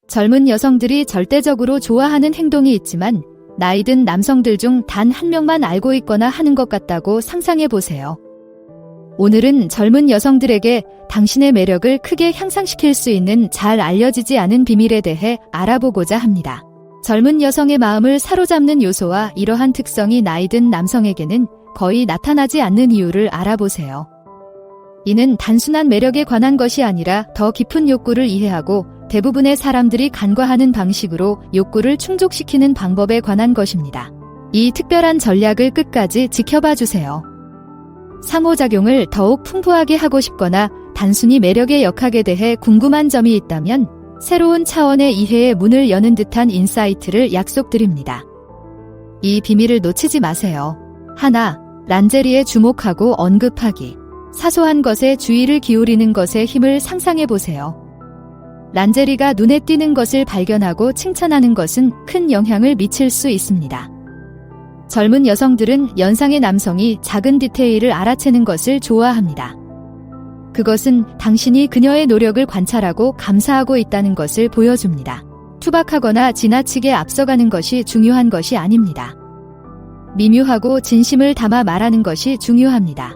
젊은 여성들이 절대적으로 좋아하는 행동이 있지만 나이 든 남성들 중 단 한 명만 알고 있거나 하는 것 같다고 상상해 보세요. 오늘은 젊은 여성들에게 당신의 매력을 크게 향상시킬 수 있는 잘 알려지지 않은 비밀에 대해 알아보고자 합니다. 젊은 여성의 마음을 사로잡는 요소와 이러한 특성이 나이 든 남성에게는 거의 나타나지 않는 이유를 알아보세요. 이는 단순한 매력에 관한 것이 아니라 더 깊은 욕구를 이해하고 대부분의 사람들이 간과하는 방식으로 욕구를 충족시키는 방법에 관한 것입니다. 이 특별한 전략을 끝까지 지켜봐 주세요. 상호작용을 더욱 풍부하게 하고 싶거나 단순히 매력의 역학에 대해 궁금한 점이 있다면 새로운 차원의 이해의 문을 여는 듯한 인사이트를 약속드립니다. 이 비밀을 놓치지 마세요. 하나, 란제리에 주목하고 언급하기. 사소한 것에 주의를 기울이는 것에 힘을 상상해 보세요. 란제리가 눈에 띄는 것을 발견하고 칭찬하는 것은 큰 영향을 미칠 수 있습니다. 젊은 여성들은 연상의 남성이 작은 디테일을 알아채는 것을 좋아합니다. 그것은 당신이 그녀의 노력을 관찰하고 감사하고 있다는 것을 보여줍니다. 투박하거나 지나치게 앞서가는 것이 중요한 것이 아닙니다. 미묘하고 진심을 담아 말하는 것이 중요합니다.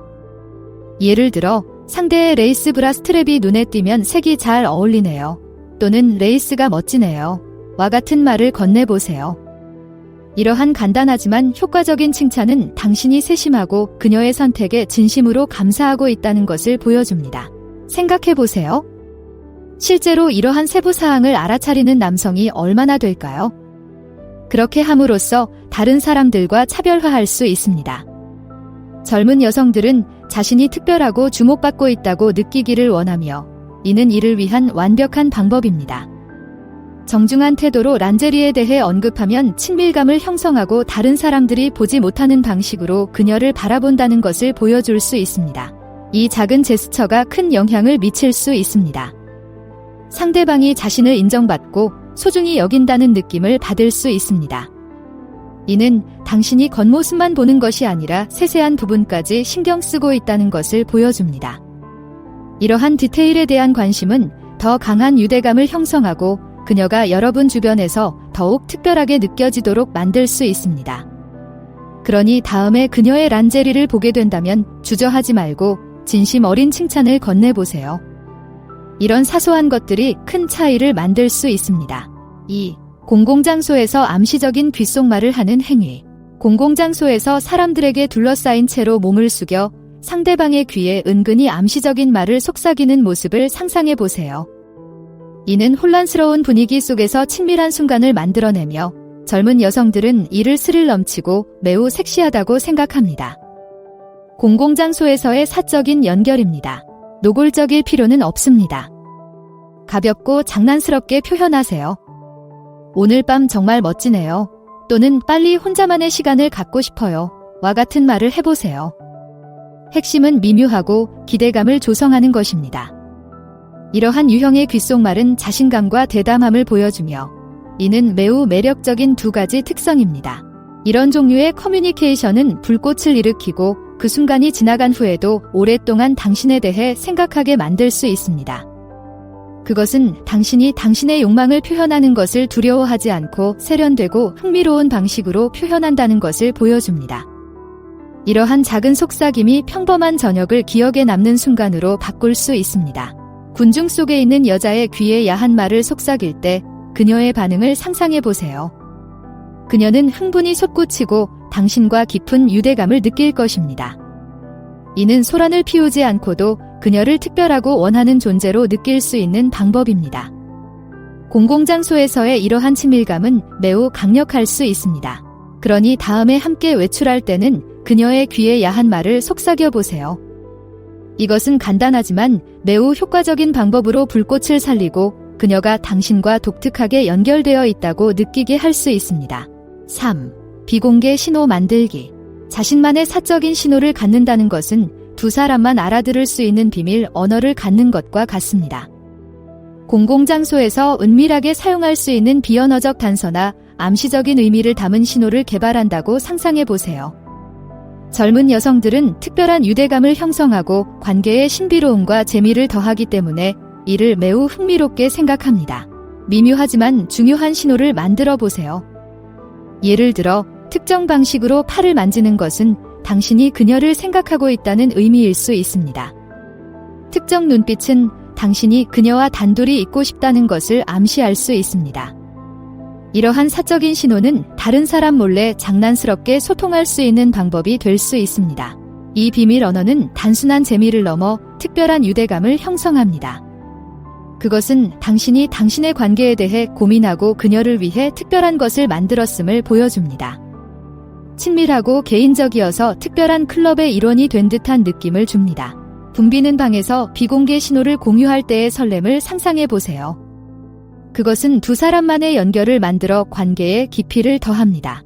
예를 들어 상대의 레이스 브라 스트랩이 눈에 띄면 색이 잘 어울리네요. 또는 레이스가 멋지네요. 와 같은 말을 건네보세요. 이러한 간단하지만 효과적인 칭찬은 당신이 세심하고 그녀의 선택에 진심으로 감사하고 있다는 것을 보여줍니다. 생각해보세요. 실제로 이러한 세부사항을 알아차리는 남성이 얼마나 될까요? 그렇게 함으로써 다른 사람들과 차별화할 수 있습니다. 젊은 여성들은 자신이 특별하고 주목받고 있다고 느끼기를 원하며 이는 이를 위한 완벽한 방법입니다. 정중한 태도로 란제리에 대해 언급하면 친밀감을 형성하고 다른 사람들이 보지 못하는 방식으로 그녀를 바라본다는 것을 보여줄 수 있습니다. 이 작은 제스처가 큰 영향을 미칠 수 있습니다. 상대방이 자신을 인정받고 소중히 여긴다는 느낌을 받을 수 있습니다. 이는 당신이 겉모습만 보는 것이 아니라 세세한 부분까지 신경 쓰고 있다는 것을 보여줍니다. 이러한 디테일에 대한 관심은 더 강한 유대감을 형성하고 그녀가 여러분 주변에서 더욱 특별하게 느껴지도록 만들 수 있습니다. 그러니 다음에 그녀의 란제리를 보게 된다면 주저하지 말고 진심 어린 칭찬을 건네보세요. 이런 사소한 것들이 큰 차이를 만들 수 있습니다. 2. 공공장소에서 암시적인 귓속말을 하는 행위. 공공장소에서 사람들에게 둘러싸인 채로 몸을 숙여 상대방의 귀에 은근히 암시적인 말을 속삭이는 모습을 상상해 보세요. 이는 혼란스러운 분위기 속에서 친밀한 순간을 만들어내며 젊은 여성들은 이를 스릴 넘치고 매우 섹시하다고 생각합니다. 공공장소에서의 사적인 연결입니다. 노골적일 필요는 없습니다. 가볍고 장난스럽게 표현하세요. 오늘 밤 정말 멋지네요. 또는 빨리 혼자만의 시간을 갖고 싶어요. 와 같은 말을 해보세요. 핵심은 미묘하고 기대감을 조성하는 것입니다. 이러한 유형의 귓속말은 자신감과 대담함을 보여주며 이는 매우 매력적인 두 가지 특성입니다. 이런 종류의 커뮤니케이션은 불꽃을 일으키고 그 순간이 지나간 후에도 오랫동안 당신에 대해 생각하게 만들 수 있습니다. 그것은 당신이 당신의 욕망을 표현하는 것을 두려워하지 않고 세련되고 흥미로운 방식으로 표현한다는 것을 보여줍니다. 이러한 작은 속삭임이 평범한 저녁을 기억에 남는 순간으로 바꿀 수 있습니다. 군중 속에 있는 여자의 귀에 야한 말을 속삭일 때 그녀의 반응을 상상해 보세요. 그녀는 흥분이 솟구치고 당신과 깊은 유대감을 느낄 것입니다. 이는 소란을 피우지 않고도 그녀를 특별하고 원하는 존재로 느낄 수 있는 방법입니다. 공공장소에서의 이러한 친밀감은 매우 강력할 수 있습니다. 그러니 다음에 함께 외출할 때는 그녀의 귀에 야한 말을 속삭여 보세요. 이것은 간단하지만 매우 효과적인 방법으로 불꽃을 살리고 그녀가 당신과 독특하게 연결되어 있다고 느끼게 할 수 있습니다. 3. 비공개 신호 만들기. 자신만의 사적인 신호를 갖는다는 것은 두 사람만 알아들을 수 있는 비밀 언어를 갖는 것과 같습니다. 공공장소에서 은밀하게 사용할 수 있는 비언어적 단서나 암시적인 의미를 담은 신호를 개발한다고 상상해 보세요. 젊은 여성들은 특별한 유대감을 형성하고 관계의 신비로움과 재미를 더하기 때문에 이를 매우 흥미롭게 생각합니다. 미묘하지만 중요한 신호를 만들어 보세요. 예를 들어 특정 방식으로 팔을 만지는 것은 당신이 그녀를 생각하고 있다는 의미일 수 있습니다. 특정 눈빛은 당신이 그녀와 단둘이 있고 싶다는 것을 암시할 수 있습니다. 이러한 사적인 신호는 다른 사람 몰래 장난스럽게 소통할 수 있는 방법이 될 수 있습니다. 이 비밀 언어는 단순한 재미를 넘어 특별한 유대감을 형성합니다. 그것은 당신이 당신의 관계에 대해 고민하고 그녀를 위해 특별한 것을 만들었음을 보여줍니다. 친밀하고 개인적이어서 특별한 클럽의 일원이 된 듯한 느낌을 줍니다. 붐비는 방에서 비공개 신호를 공유할 때의 설렘을 상상해 보세요. 그것은 두 사람만의 연결을 만들어 관계에 깊이를 더합니다.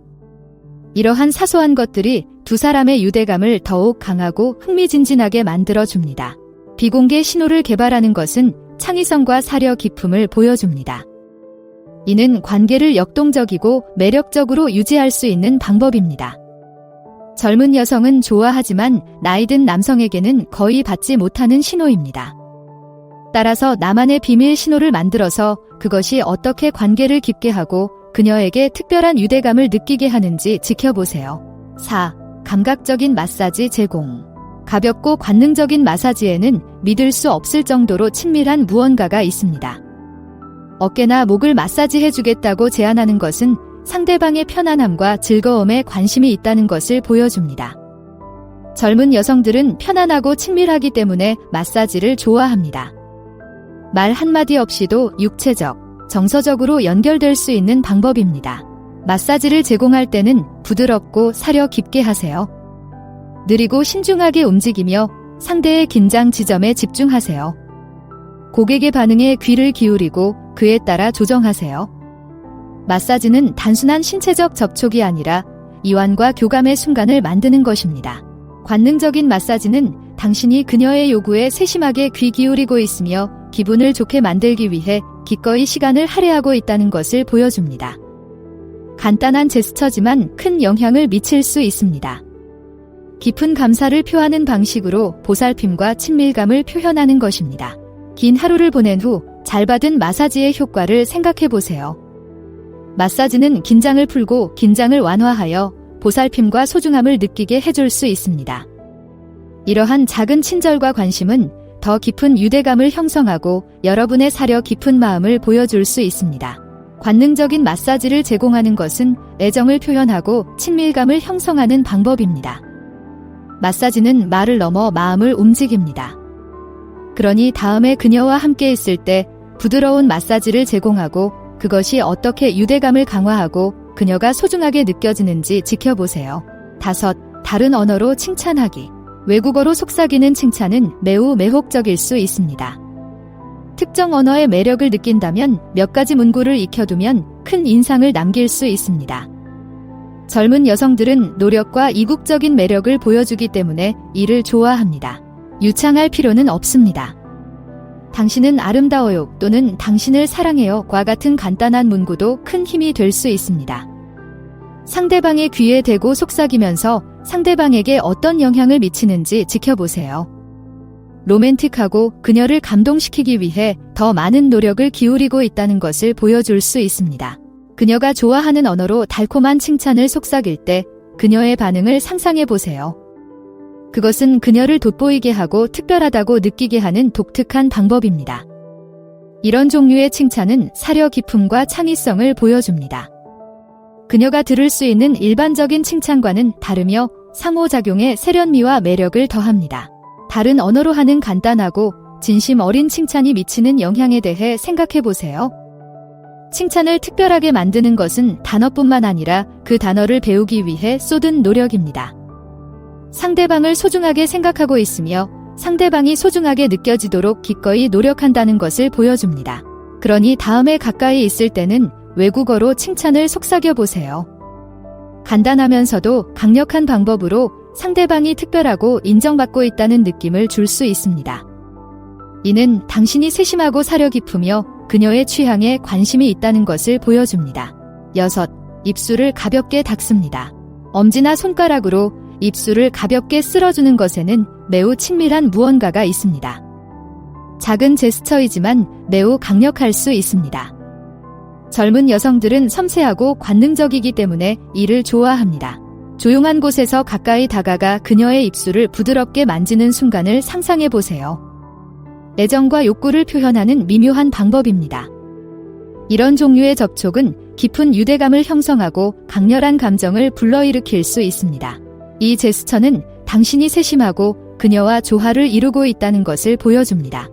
이러한 사소한 것들이 두 사람의 유대감을 더욱 강하고 흥미진진하게 만들어줍니다. 비공개 신호를 개발하는 것은 창의성과 사려 깊음을 보여줍니다. 이는 관계를 역동적이고 매력적으로 유지할 수 있는 방법입니다. 젊은 여성은 좋아하지만 나이 든 남성에게는 거의 받지 못하는 신호입니다. 따라서 나만의 비밀 신호를 만들어서 그것이 어떻게 관계를 깊게 하고 그녀에게 특별한 유대감을 느끼게 하는지 지켜보세요. 4. 감각적인 마사지 제공. 가볍고 관능적인 마사지에는 믿을 수 없을 정도로 친밀한 무언가가 있습니다. 어깨나 목을 마사지해주겠다고 제안하는 것은 상대방의 편안함과 즐거움에 관심이 있다는 것을 보여줍니다. 젊은 여성들은 편안하고 친밀하기 때문에 마사지를 좋아합니다. 말 한마디 없이도 육체적, 정서적으로 연결될 수 있는 방법입니다. 마사지를 제공할 때는 부드럽고 사려 깊게 하세요. 느리고 신중하게 움직이며 상대의 긴장 지점에 집중하세요. 고객의 반응에 귀를 기울이고 그에 따라 조정하세요. 마사지는 단순한 신체적 접촉이 아니라 이완과 교감의 순간을 만드는 것입니다. 관능적인 마사지는 당신이 그녀의 요구에 세심하게 귀 기울이고 있으며 기분을 좋게 만들기 위해 기꺼이 시간을 할애하고 있다는 것을 보여줍니다. 간단한 제스처지만 큰 영향을 미칠 수 있습니다. 깊은 감사를 표하는 방식으로 보살핌과 친밀감을 표현하는 것입니다. 긴 하루를 보낸 후 잘 받은 마사지의 효과를 생각해 보세요. 마사지는 긴장을 풀고 긴장을 완화하여 보살핌과 소중함을 느끼게 해줄 수 있습니다. 이러한 작은 친절과 관심은 더 깊은 유대감을 형성하고 여러분의 사려 깊은 마음을 보여줄 수 있습니다. 관능적인 마사지를 제공하는 것은 애정을 표현하고 친밀감을 형성하는 방법입니다. 마사지는 말을 넘어 마음을 움직입니다. 그러니 다음에 그녀와 함께 있을 때 부드러운 마사지를 제공하고 그것이 어떻게 유대감을 강화하고 그녀가 소중하게 느껴지는지 지켜보세요. 5. 다른 언어로 칭찬하기. 외국어로 속삭이는 칭찬은 매우 매혹적일 수 있습니다. 특정 언어의 매력을 느낀다면 몇 가지 문구를 익혀두면 큰 인상을 남길 수 있습니다. 젊은 여성들은 노력과 이국적인 매력을 보여주기 때문에 이를 좋아합니다. 유창할 필요는 없습니다. 당신은 아름다워요 또는 당신을 사랑해요과 같은 간단한 문구도 큰 힘이 될 수 있습니다. 상대방의 귀에 대고 속삭이면서 상대방에게 어떤 영향을 미치는지 지켜보세요. 로맨틱하고 그녀를 감동시키기 위해 더 많은 노력을 기울이고 있다는 것을 보여줄 수 있습니다. 그녀가 좋아하는 언어로 달콤한 칭찬을 속삭일 때 그녀의 반응을 상상해 보세요. 그것은 그녀를 돋보이게 하고 특별하다고 느끼게 하는 독특한 방법입니다. 이런 종류의 칭찬은 사려 깊음과 창의성을 보여줍니다. 그녀가 들을 수 있는 일반적인 칭찬과는 다르며 상호작용의 세련미와 매력을 더합니다. 다른 언어로 하는 간단하고 진심 어린 칭찬이 미치는 영향에 대해 생각해 보세요. 칭찬을 특별하게 만드는 것은 단어뿐만 아니라 그 단어를 배우기 위해 쏟은 노력입니다. 상대방을 소중하게 생각하고 있으며 상대방이 소중하게 느껴지도록 기꺼이 노력한다는 것을 보여줍니다. 그러니 다음에 가까이 있을 때는 외국어로 칭찬을 속삭여 보세요. 간단하면서도 강력한 방법으로 상대방이 특별하고 인정받고 있다는 느낌을 줄 수 있습니다. 이는 당신이 세심하고 사려 깊으며 그녀의 취향에 관심이 있다는 것을 보여줍니다. 6. 입술을 가볍게 닦습니다. 엄지나 손가락으로 입술을 가볍게 쓸어주는 것에는 매우 친밀한 무언가가 있습니다. 작은 제스처이지만 매우 강력할 수 있습니다. 젊은 여성들은 섬세하고 관능적이기 때문에 이를 좋아합니다. 조용한 곳에서 가까이 다가가 그녀의 입술을 부드럽게 만지는 순간을 상상해 보세요. 애정과 욕구를 표현하는 미묘한 방법입니다. 이런 종류의 접촉은 깊은 유대감을 형성하고 강렬한 감정을 불러일으킬 수 있습니다. 이 제스처는 당신이 세심하고 그녀와 조화를 이루고 있다는 것을 보여줍니다.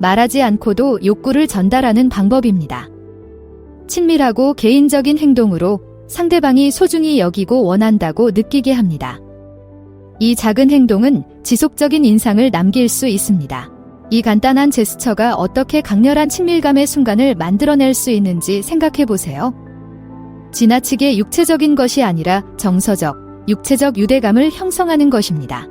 말하지 않고도 욕구를 전달하는 방법입니다. 친밀하고 개인적인 행동으로 상대방이 소중히 여기고 원한다고 느끼게 합니다. 이 작은 행동은 지속적인 인상을 남길 수 있습니다. 이 간단한 제스처가 어떻게 강렬한 친밀감의 순간을 만들어낼 수 있는지 생각해 보세요. 지나치게 육체적인 것이 아니라 정서적, 육체적 유대감을 형성하는 것입니다.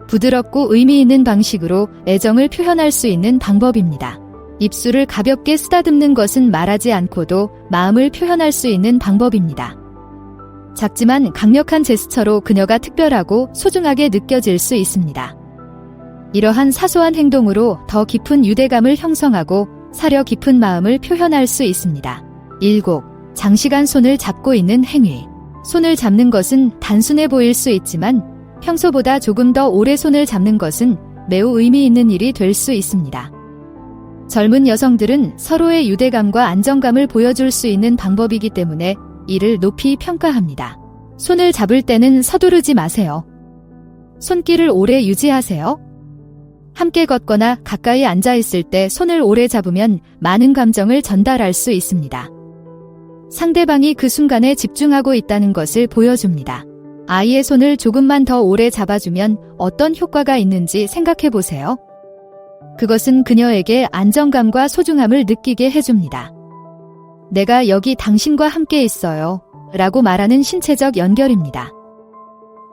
부드럽고 의미 있는 방식으로 애정을 표현할 수 있는 방법입니다. 입술을 가볍게 쓰다듬는 것은 말하지 않고도 마음을 표현할 수 있는 방법입니다. 작지만 강력한 제스처로 그녀가 특별하고 소중하게 느껴질 수 있습니다. 이러한 사소한 행동으로 더 깊은 유대감을 형성하고 사려 깊은 마음을 표현할 수 있습니다. 7. 장시간 손을 잡고 있는 행위. 손을 잡는 것은 단순해 보일 수 있지만 평소보다 조금 더 오래 손을 잡는 것은 매우 의미 있는 일이 될 수 있습니다. 젊은 여성들은 서로의 유대감과 안정감을 보여줄 수 있는 방법이기 때문에 이를 높이 평가합니다. 손을 잡을 때는 서두르지 마세요. 손길을 오래 유지하세요. 함께 걷거나 가까이 앉아 있을 때 손을 오래 잡으면 많은 감정을 전달할 수 있습니다. 상대방이 그 순간에 집중하고 있다는 것을 보여줍니다. 아이의 손을 조금만 더 오래 잡아주면 어떤 효과가 있는지 생각해 보세요. 그것은 그녀에게 안정감과 소중함을 느끼게 해줍니다. 내가 여기 당신과 함께 있어요. 라고 말하는 신체적 연결입니다.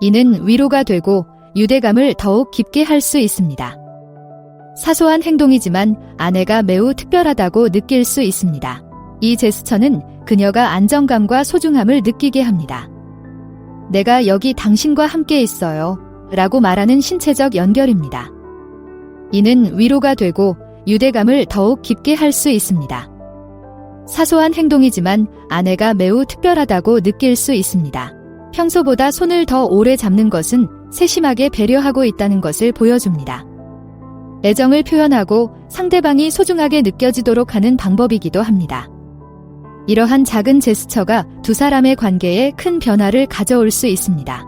이는 위로가 되고 유대감을 더욱 깊게 할 수 있습니다. 사소한 행동이지만 아내가 매우 특별하다고 느낄 수 있습니다. 이 제스처는 그녀가 안정감과 소중함을 느끼게 합니다. 내가 여기 당신과 함께 있어요. 라고 말하는 신체적 연결입니다. 이는 위로가 되고 유대감을 더욱 깊게 할 수 있습니다. 사소한 행동이지만 아내가 매우 특별하다고 느낄 수 있습니다. 평소보다 손을 더 오래 잡는 것은 세심하게 배려하고 있다는 것을 보여줍니다. 애정을 표현하고 상대방이 소중하게 느껴지도록 하는 방법이기도 합니다. 이러한 작은 제스처가 두 사람의 관계에 큰 변화를 가져올 수 있습니다.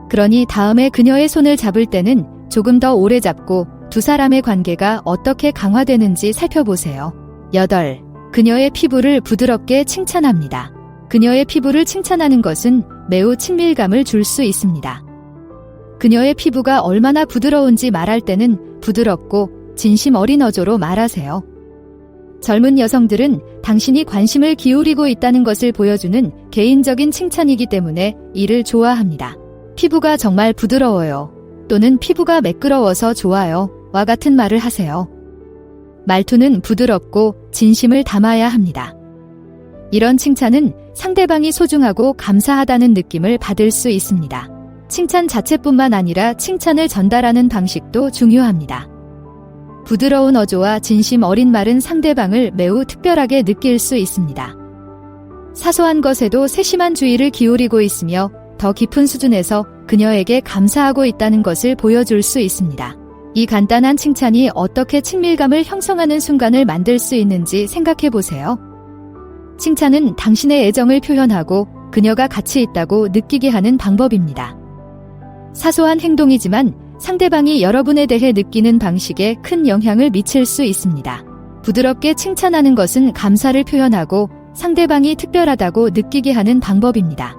그러니 다음에 그녀의 손을 잡을 때는 조금 더 오래 잡고 두 사람의 관계가 어떻게 강화되는지 살펴보세요. 8. 그녀의 피부를 부드럽게 칭찬합니다. 그녀의 피부를 칭찬하는 것은 매우 친밀감을 줄 수 있습니다. 그녀의 피부가 얼마나 부드러운지 말할 때는 부드럽고 진심 어린 어조로 말하세요. 젊은 여성들은 당신이 관심을 기울이고 있다는 것을 보여주는 개인적인 칭찬이기 때문에 이를 좋아합니다. 피부가 정말 부드러워요. 또는 피부가 매끄러워서 좋아요. 와 같은 말을 하세요. 말투는 부드럽고 진심을 담아야 합니다. 이런 칭찬은 상대방이 소중하고 감사하다는 느낌을 받을 수 있습니다. 칭찬 자체뿐만 아니라 칭찬을 전달하는 방식도 중요합니다. 부드러운 어조와 진심 어린 말은 상대방을 매우 특별하게 느낄 수 있습니다. 사소한 것에도 세심한 주의를 기울이고 있으며 더 깊은 수준에서 그녀에게 감사하고 있다는 것을 보여줄 수 있습니다. 이 간단한 칭찬이 어떻게 친밀감을 형성하는 순간을 만들 수 있는지 생각해 보세요. 칭찬은 당신의 애정을 표현하고 그녀가 가치 있다고 느끼게 하는 방법입니다. 사소한 행동이지만 상대방이 여러분에 대해 느끼는 방식에 큰 영향을 미칠 수 있습니다. 부드럽게 칭찬하는 것은 감사를 표현하고 상대방이 특별하다고 느끼게 하는 방법입니다.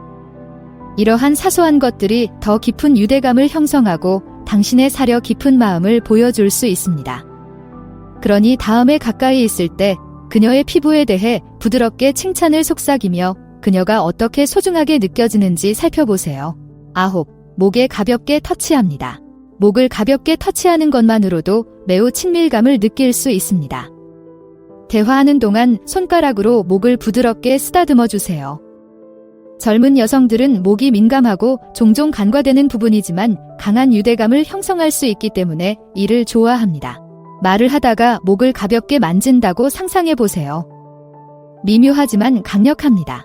이러한 사소한 것들이 더 깊은 유대감을 형성하고 당신의 사려 깊은 마음을 보여줄 수 있습니다. 그러니 다음에 가까이 있을 때 그녀의 피부에 대해 부드럽게 칭찬을 속삭이며 그녀가 어떻게 소중하게 느껴지는지 살펴보세요. 9. 목에 가볍게 터치합니다. 목을 가볍게 터치하는 것만으로도 매우 친밀감을 느낄 수 있습니다. 대화하는 동안 손가락으로 목을 부드럽게 쓰다듬어 주세요. 젊은 여성들은 목이 민감하고 종종 간과되는 부분이지만 강한 유대감을 형성할 수 있기 때문에 이를 좋아합니다. 말을 하다가 목을 가볍게 만진다고 상상해 보세요. 미묘하지만 강력합니다.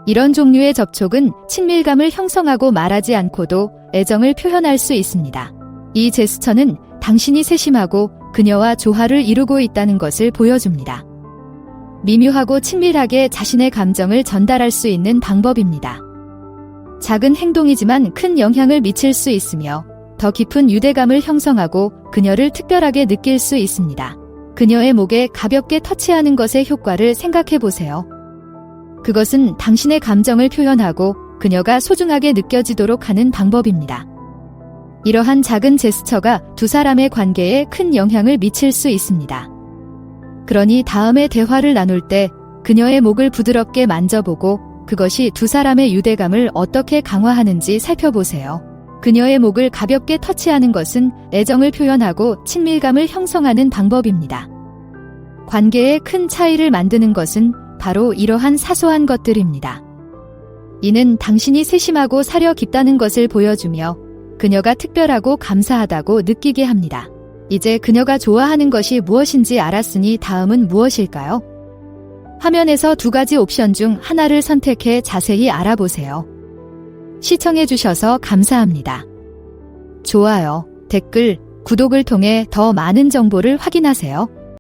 이런 종류의 접촉은 친밀감을 형성하고 말하지 않고도 애정을 표현할 수 있습니다. 이 제스처는 당신이 세심하고 그녀와 조화를 이루고 있다는 것을 보여줍니다. 미묘하고 친밀하게 자신의 감정을 전달할 수 있는 방법입니다. 작은 행동이지만 큰 영향을 미칠 수 있으며 더 깊은 유대감을 형성하고 그녀를 특별하게 느낄 수 있습니다. 그녀의 목에 가볍게 터치하는 것의 효과를 생각해 보세요. 그것은 당신의 감정을 표현하고 그녀가 소중하게 느껴지도록 하는 방법입니다. 이러한 작은 제스처가 두 사람의 관계에 큰 영향을 미칠 수 있습니다. 그러니 다음에 대화를 나눌 때 그녀의 목을 부드럽게 만져보고 그것이 두 사람의 유대감을 어떻게 강화하는지 살펴보세요. 그녀의 목을 가볍게 터치하는 것은 애정을 표현하고 친밀감을 형성하는 방법입니다. 관계에 큰 차이를 만드는 것은 바로 이러한 사소한 것들입니다. 이는 당신이 세심하고 사려 깊다는 것을 보여주며 그녀가 특별하고 감사하다고 느끼게 합니다. 이제 그녀가 좋아하는 것이 무엇인지 알았으니 다음은 무엇일까요? 화면에서 두 가지 옵션 중 하나를 선택해 자세히 알아보세요. 시청해주셔서 감사합니다. 좋아요, 댓글, 구독을 통해 더 많은 정보를 확인하세요.